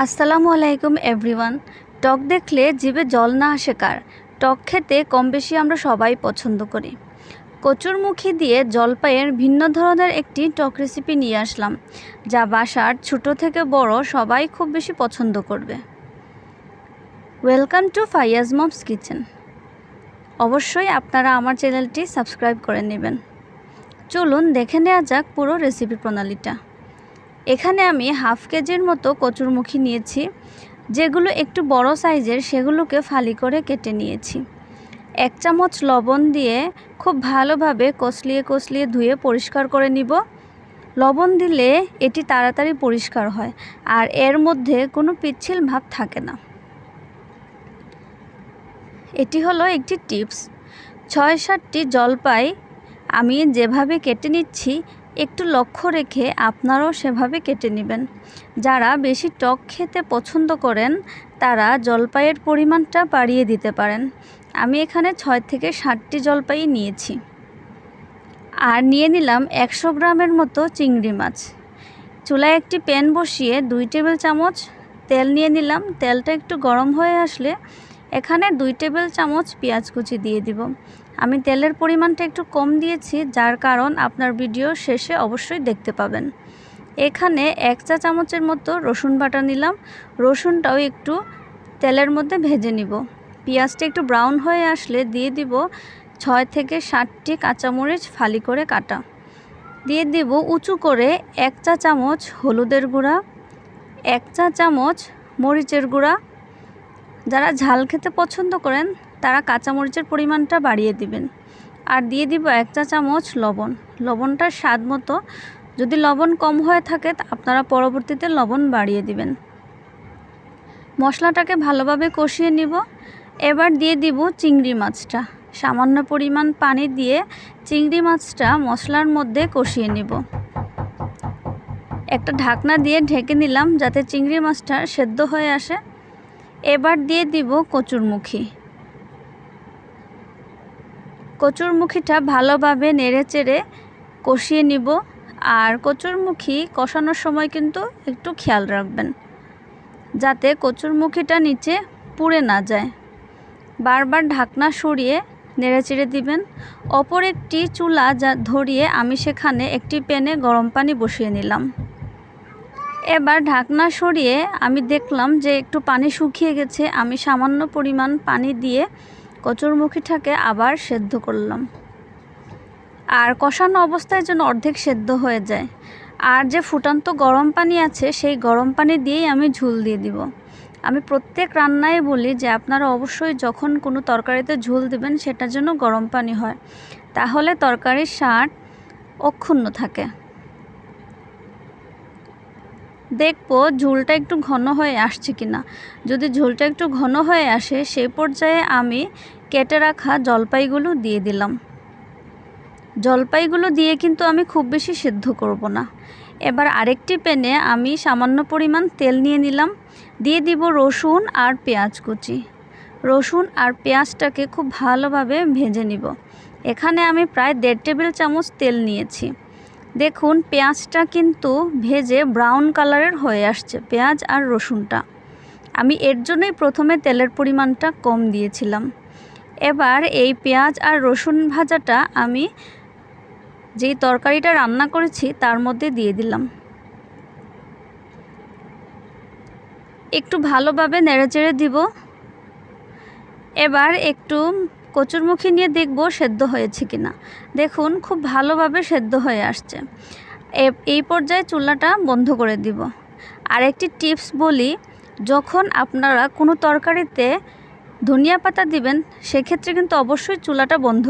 আসসালামু আলাইকুম এভরিওয়ান। টক দেখলে জিভে জল না আসে কার? টক খেতে কম বেশি আমরা সবাই পছন্দ করি। কচুরমুখী দিয়ে জলপাইয়ের ভিন্ন ধরনের একটি টক রেসিপি নিয়ে আসলাম, যা বাসার ছোট থেকে বড় সবাই খুব বেশি পছন্দ করবে। Welcome to Fayaz moms kitchen. অবশ্যই আপনারা আমার চ্যানেলটি সাবস্ক্রাইব করে নেবেন। চলুন দেখে নেওয়া যাক পুরো রেসিপি প্রণালীটা। এখানে আমি হাফ কেজির মতো কচুরমুখী নিয়েছি। যেগুলো একটু বড় সাইজের সেগুলোকে ফালি করে কেটে নিয়েছি। 1 চামচ লবণ দিয়ে খুব ভালোভাবে কষলিয়ে ধুয়ে পরিষ্কার করে নিব। লবণ দিলে এটি তাড়াতাড়ি পরিষ্কার হয় আর এর মধ্যে কোনো পিচ্ছিল ভাব থাকে না। এটি হলো একটি টিপস। 6-7টি জলপাই আমি যেভাবে কেটে নিচ্ছি একটু লক্ষ্য রেখে আপনারাও সেভাবে কেটে নেবেন। যারা বেশি টক খেতে পছন্দ করেন তারা জলপাইয়ের পরিমাণটা বাড়িয়ে দিতে পারেন। আমি এখানে 6 থেকে 7টি জলপাই নিয়েছি। আর নিয়ে নিলাম 100 গ্রামের মতো চিংড়ি মাছ। চুলায় একটি প্যান বসিয়ে 2 টেবিল চামচ তেল নিয়ে নিলাম। তেলটা একটু গরম হয়ে আসলে এখানে 2 টেবিল চামচ পেঁয়াজ কুচি দিয়ে দিব। আমি তেলের পরিমাণটা একটু কম দিয়েছি, যার কারণ আপনার ভিডিও শেষে অবশ্যই দেখতে পাবেন। এখানে 1 চা চামচের মতো রসুন বাটা নিলাম। রসুনটাও একটু তেলের মধ্যে ভেজে নিব। পেঁয়াজটা একটু ব্রাউন হয়ে আসলে দিয়ে দিব 6 থেকে 7টি কাঁচামরিচ ফালি করে কাটা। দিয়ে দিব উঁচু করে 1 চা চামচ হলুদের গুঁড়া, 1 চা চামচ মরিচের গুঁড়া। যারা ঝাল খেতে পছন্দ করেন তারা কাঁচামরিচের পরিমাণটা বাড়িয়ে দিবেন। আর দিয়ে দিব 1 চা চামচ লবণ। লবণটা স্বাদ মতো, যদি লবণ কম হয়ে থাকে আপনারা পরবর্তীতে লবণ বাড়িয়ে দিবেন। মশলাটাকে ভালোভাবে কষিয়ে নিব। এবার দিয়ে দিব চিংড়ি মাছটা। সামান্য পরিমাণ পানি দিয়ে চিংড়ি মাছটা মশলার মধ্যে কষিয়ে নিব। একটা ঢাকনা দিয়ে ঢেকে নিলাম যাতে চিংড়ি মাছটা সেদ্ধ হয়ে আসে। এবার দিয়ে দিব কচুরমুখীটা ভালোভাবে নেড়েচেড়ে কষিয়ে নিব। আর কচুরমুখী কষানোর সময় কিন্তু একটু খেয়াল রাখবেন যাতে কচুরমুখীটা নিচে পুড়ে না যায়। বারবার ঢাকনা সরিয়ে নেড়েচেড়ে দিবেন। অপর একটি চুলা ধরিয়ে আমি সেখানে একটি প্যানে গরম পানি বসিয়ে নিলাম। এবার ঢাকনা সরিয়ে আমি দেখলাম যে একটু পানি শুকিয়ে গেছে। আমি সামান্য পরিমাণ পানি দিয়ে কচুরমুখীটাকে আবার সেদ্ধ করলাম। আর কষানো অবস্থায় যেন অর্ধেক সেদ্ধ হয়ে যায়। আর যে ফুটান্ত গরম পানি আছে সেই গরম পানি দিয়েই আমি ঝোল দিয়ে দিব। আমি প্রত্যেক রান্নায় বলি যে আপনারা অবশ্যই যখন কোনো তরকারিতে ঝোল দেবেন সেটার জন্য গরম পানি হয়, তাহলে তরকারির স্বাদ অক্ষুণ্ণ থাকে। দেখবো ঝোলটা একটু ঘন হয়ে আসছে কিনা। যদি ঝোলটা একটু ঘন হয়ে আসে সেই পর্যায়ে আমি কেটে রাখা জলপাইগুলো দিয়ে দিলাম। জলপাইগুলো দিয়ে কিন্তু আমি খুব বেশি সিদ্ধ করব না। এবার আরেকটি প্যানে আমি সামান্য পরিমাণ তেল নিয়ে নিলাম। দিয়ে দিব রসুন আর পেঁয়াজ কুচি। রসুন আর পেঁয়াজটাকে খুব ভালোভাবে ভেজে নিব। এখানে আমি প্রায় 1.5 টেবিল চামচ তেল নিয়েছি। দেখুন পেঁয়াজটা কিন্তু ভেজে ব্রাউন কালারের হয়ে আসছে, পেঁয়াজ আর রসুনটা। আমি এর জন্যই প্রথমে তেলের পরিমাণটা কম দিয়েছিলাম। এবার এই পেঁয়াজ আর রসুন ভাজাটা আমি যেই তরকারিটা রান্না করেছি তার মধ্যে দিয়ে দিলাম। একটু ভালোভাবে নেড়েচেড়ে দিব। এবার একটু কচুরমুখী নিয়ে দেখব সেদ্ধ হয়েছে কিনা। দেখুন খুব ভালোভাবে সেদ্ধ হয়ে আসছে। এই পর্যায়ে চুলাটা বন্ধ করে দিব। আর একটি টিপস বলি, যখন আপনারা কোনো তরকারিতে ধনিয়া পাতা দিবেন সেক্ষেত্রে কিন্তু অবশ্যই চুলাটা বন্ধ